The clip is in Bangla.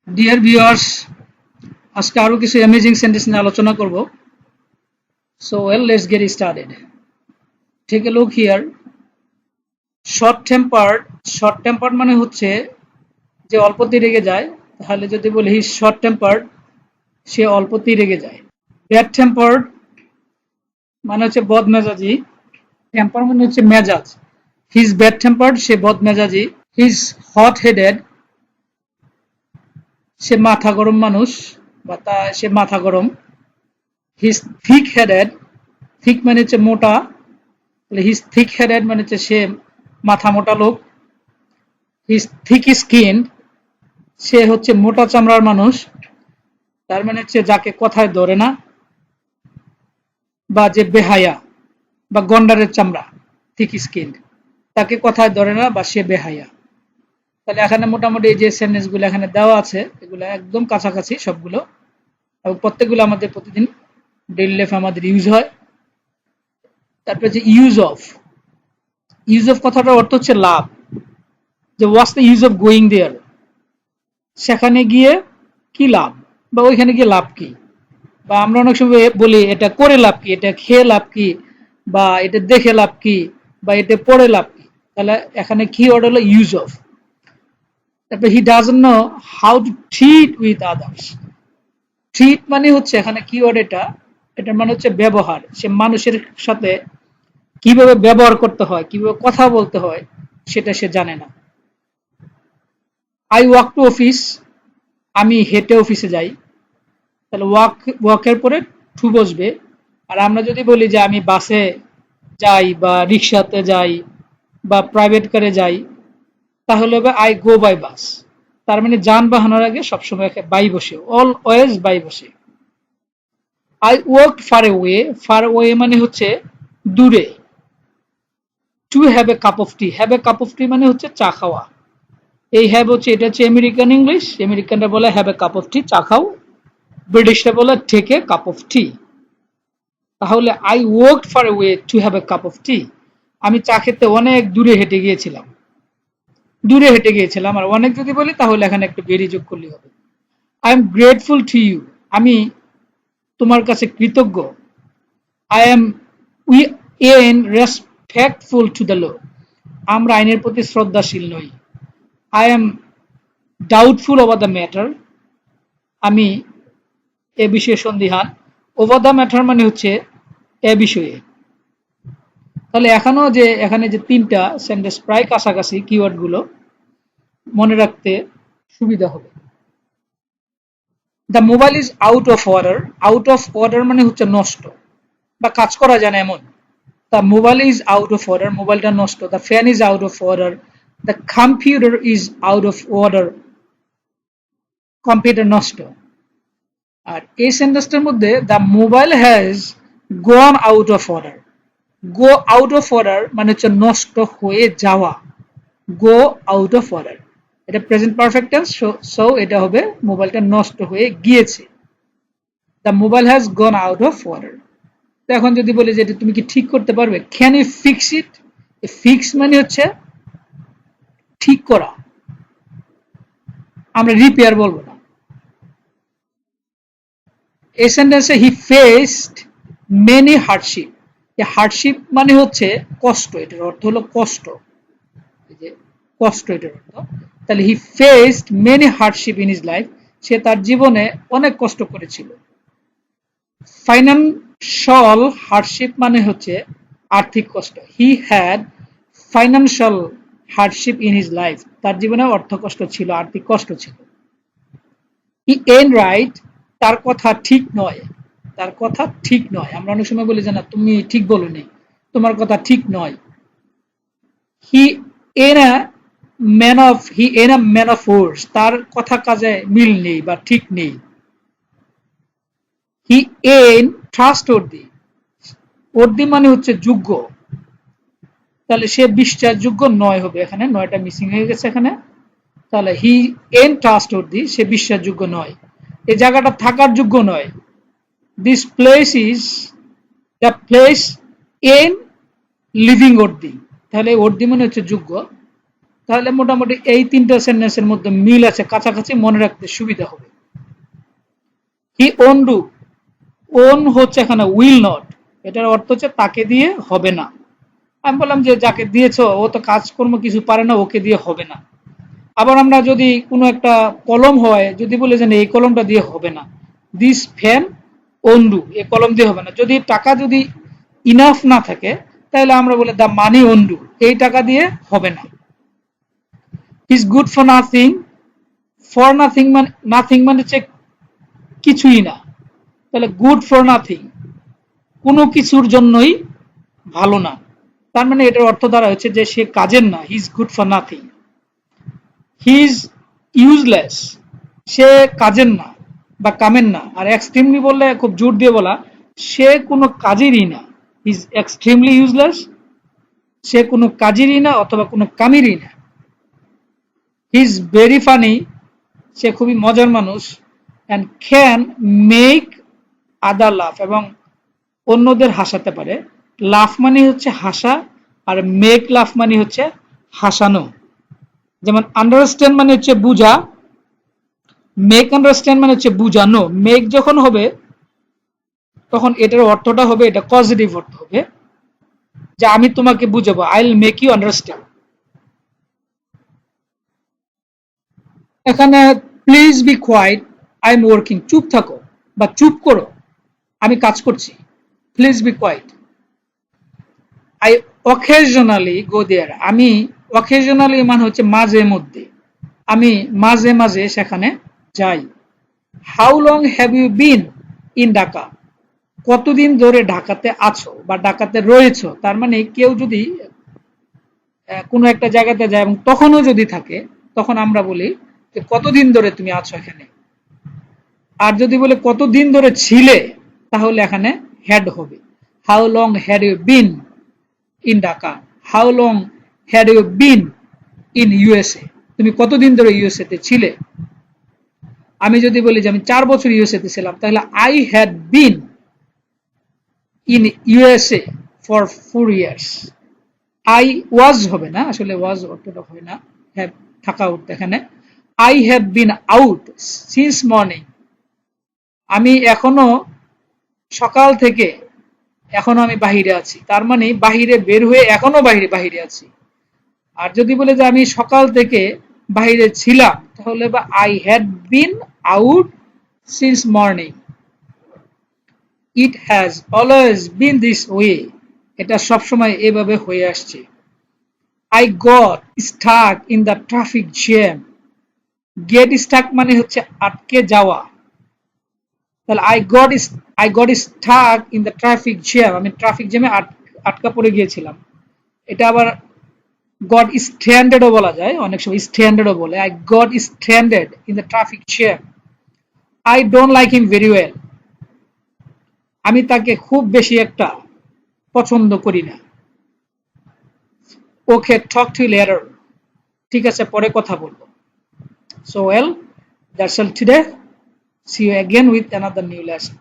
ডিয়ার ভিউয়ার্স, আজকে আরো কিছু অ্যামেজিং সেন্টেন্স নিয়ে আলোচনা করব। So let's get started. Take a look here. Short tempered. Short tempered মানে হচ্ছে যে অল্পতেই রেগে যায়। তাহলে যদি বলি হি শর্ট টেম্পার্ড, সে অল্পতেই রেগে যায়। ব্যাড টেম্পার্ড মানে হচ্ছে বদমেজাজি। টেম্পার মানে হচ্ছে মেজাজ। হিজ ব্যাড টেম্পার্ড, সে বদমেজাজি। হিজ হট হেডেড, সে মাথা গরম মানুষ বা সে মাথা গরম। হিজ থিক হেডেড, থিক মানে হচ্ছে মোটা, হিজ থিক হেডেড মানে হচ্ছে সে মাথা মোটা লোক। হিজ থিক স্কিন, সে হচ্ছে মোটা চামড়ার মানুষ। তার মানে হচ্ছে যাকে কথায় ধরে না, বা যে বেহায়া বা গন্ডারের চামড়া, থিক স্কিন, তাকে কথায় ধরে না বা সে বেহায়া। তাহলে এখানে মোটামুটি যে সেন্টেন্স গুলো এখানে দেওয়া আছে এগুলো একদম কাছাকাছি সবগুলো, এবং প্রত্যেকগুলো আমাদের প্রতিদিন ডেইলি লাইফে আমাদের ইউজ হয়। তারপরে যে ইউজ অফ, ইউজ অফ কথাটার অর্থ হচ্ছে লাভ। যে what's the use of going there, সেখানে গিয়ে কি লাভ, বা ওইখানে গিয়ে লাভ কি। বা আমরা অনেক সময় বলি এটা করে লাভ কি, এটা খেয়ে লাভ কি, বা এটা দেখে লাভ কি, বা এটা পড়ে লাভ কি। তাহলে এখানে কি ওয়ার্ড হলো ইউজ অফ। তারপরে he doesn't know how to treat with others. Treat মানে হচ্ছে এখানে কি ওয়ার্ড, এটার মানে হচ্ছে ব্যবহার। সে মানুষের সাথে কিভাবে ব্যবহার করতে হয়, কিভাবে কথা বলতে হয়, সেটা সে জানে না। আই ওয়াক টু অফিস, আমি হেঁটে অফিসে যাই। তাহলে ওয়াকের পরে টু বসবে। আর আমরা যদি বলি যে আমি বাসে যাই বা রিক্সাতে যাই বা প্রাইভেট কারে যাই, তাহলে হবে আই গো বাই বাস। তার মানে যানবাহনের আগে সবসময় by bus, always by bus. I work far way, far way মানে হচ্ছে দূরে। To have a cup of tea, have a cup of tea মানে হচ্ছে চা খাওয়া। এই হ্যাভ হচ্ছে, এটা হচ্ছে আমেরিকান ইংলিশ। আমেরিকানরা বলে have a cup of tea, চা খাও। ব্রিটিশরা বলে take a cup of tea. তাহলে I work for way to have a cup of tea, আমি চা খেতে অনেক দূরে হেঁটে গিয়েছিলাম। দূরে হেঁটে গিয়েছিলাম, আর অনেক যদি বলি তাহলে এখানে একটু বেরি যোগ করলে হবে। I am grateful to you, আমি তোমার কাছে কৃতজ্ঞ। I am we an respectful to the law, আমরা আইনের প্রতি শ্রদ্ধাশীল নই। I am doubtful over the matter, আমি এ বিষয়ে সন্দিহান। ওভার দ্য ম্যাটার মানে হচ্ছে এ বিষয়ে। তাহলে এখানে যে তিনটা সেন্টেন্স প্রায় কাছাকাছি, কিওয়ার্ড গুলো মনে রাখতে সুবিধা হবে। The mobile is out of order, out of order মানে হচ্ছে নষ্ট বা কাজ করা যায় না এমন। The mobile is out of order, মোবাইলটা নষ্ট। The fan is out of order, the computer is out of order, computer নষ্ট। আর এই সেন্টেন্সটার মধ্যে the mobile has gone out of order, go out of order মানে হচ্ছে নষ্ট হয়ে যাওয়া। গো আউট অফ অর্ডার, এটা প্রেজেন্ট পারফেক্ট টেন্স, সো এটা হবে মোবাইলটা নষ্ট হয়ে গিয়েছে। The mobile has gone out of order. তো এখন যদি বলি যে এটা তুমি কি ঠিক করতে পারবে, can you fix it. Fix মানে হচ্ছে ঠিক করা, আমরা রিপেয়ার বলবো না। এই সেন্টেন্সে হি ফেসড মেনি হার্ডশিপ, হার্ডশিপ মানে হচ্ছে কষ্ট, এটার অর্থ হলো কষ্ট। এই যে কষ্ট এটার অর্থ। তাহলে he faced many hardship in his life, সে তার জীবনে অনেক কষ্ট করেছিল। ফাইন্যান্সিয়াল হার্ডশিপ মানে হচ্ছে আর্থিক কষ্ট। He had financial hardship in his life, তার জীবনে অর্থ কষ্ট ছিল, আর্থিক কষ্ট ছিল। হি এন রাইট, তার কথা ঠিক নয়, তার কথা ঠিক নয়। আমরা অনেক সময় বলি যে না তুমি ঠিক বলোনি, তোমার কথা ঠিক নয়। He an a man of force, তার কথা কাজে মিল নেই বা ঠিক নেই। হি এন ট্রাস্টওয়ার্দি, ওর্দি মানে হচ্ছে যোগ্য। তাহলে সে বিশ্বাসযোগ্য নয় হবে, এখানে নয়টা মিসিং হয়ে গেছে এখানে। তাহলে হি এন ট্রাস্টওয়ার্দি, সে বিশ্বাসযোগ্য নয়। এই জায়গাটা থাকার যোগ্য নয়। This place is the place N living worthy, তাহলে ওর্দি মানে হচ্ছে যোগ্য। তাহলে মোটামুটি এই তিনটা সেন্টেন্সের মধ্যে মিল আছে, কাছাকাছি, মনে রাখতে সুবিধা হবে। হি ওন ডু, ওন হচ্ছে এখানে উইল নট, এটার অর্থ হচ্ছে তাকে দিয়ে হবে না। আমি বললাম যে যাকে দিয়েছ ও তো কাজকর্ম কিছু পারে না, ওকে দিয়ে হবে না। আবার আমরা যদি কোনো একটা কলম হয়, যদি বলে যে এই কলমটা দিয়ে হবে না, দিস ফ্যান ওন্ডু, এই কলম দিয়ে হবে না। যদি টাকা যদি ইনাফ না থাকে, তাহলে আমরা বলে দা মানি ওন্ডু, এই টাকা দিয়ে হবে না। Is good for nothing, for nothing মানে, নাথিং মানে হচ্ছে কিছুই না, তাহলে গুড ফর নাথিং, কোনো কিছুর জন্যই ভালো না। তার মানে এটার অর্থ দ্বারা হচ্ছে যে সে কাজের না, he is good for nothing. He is useless, সে কাজের না বা কামের না। আর এক্সট্রিমলি বললে খুব জোর দিয়ে বলা, সে কোনো কাজেরই না, হি ইজ এক্সট্রিমলি ইউজলেস, সে কোনো কাজেরই না অথবা কোনো কামেরই না। হি ইজ ভেরি ফানি, সে খুবই মজার মানুষ। অ্যান্ড ক্যান মেক আদার লাফ, এবং অন্যদের হাসাতে পারে। লাফ মানে হচ্ছে হাসা, আর মেক লাফ মানে হচ্ছে হাসানো। যেমন আন্ডারস্ট্যান্ড মানে হচ্ছে বুঝা, মেক আন্ডারস্ট্যান্ড মানে হচ্ছে বুঝানো। মেক যখন হবে তখন এটার অর্থটা হবে, এটা পজিটিভ অর্থ হবে, যে আমি তোমাকে বুঝাবো, I will make you understand. এখানে please be quiet, I am working, চুপ থাকো বা চুপ করো, আমি কাজ করছি। Please be quiet. I occasionally go there, আমি অকেশনালি মানে হচ্ছে মাঝে মধ্যে, আমি মাঝে মাঝে সেখানে যাই। How long have you been in Dhaka, কতদিন ধরে ঢাকাতে আছো বা ঢাকাতে রয়েছো। তার মানে কেউ যদি কোনো একটা জায়গাতে যায় এবং তখনও যদি থাকে, তখন আমরা বলি যে কতদিন ধরে তুমি আছো এখানে। আর যদি বলে কতদিন ধরে ছিলে, তাহলে এখানে হ্যাড হবে। How long had you been in Dhaka, how long had you been in USA, তুমি কতদিন ধরে ইউএসএ তে ছিলে। আমি যদি বলি যে আমি 4 বছর ইউএসএ তে ছিলাম, তাহলে I had been in USA for 4 years. I was হবে না, আসলে ওয়াজ অর্থটা হয় না, হ্যাভ থাকা উঠতে এখানে। I have been out since morning, আমি এখনো সকাল থেকে এখনো আমি বাহিরে আছি। তার মানে বাহিরে বের হয়ে এখনো বাহিরে বাহিরে আছি। আর যদি বলে যে আমি সকাল থেকে বাহিরে ছিলাম, তাহলে বা I had been out since morning. It has always been this way, এটা সবসময় এভাবে হয়ে আসছে। I got stuck in the traffic jam, gate Starc মানে হচ্ছে আটকে যাওয়া, তাহলে I got stuck in the traffic jam, আমি ট্রাফিক জ্যামে আটকা পড়ে গিয়েছিলাম। এটা আবার গট স্ট্যান্ডার্ডও বলা যায়, অনেক সময় স্ট্যান্ডার্ডও বলে। I got standard in the traffic jam. I don't like him very well, আমি তাকে খুব বেশি একটা পছন্দ করি না। ওকে টক টু লেটার, ঠিক আছে পরে কথা বলবো। So well, that's all today. See you again with another new lesson.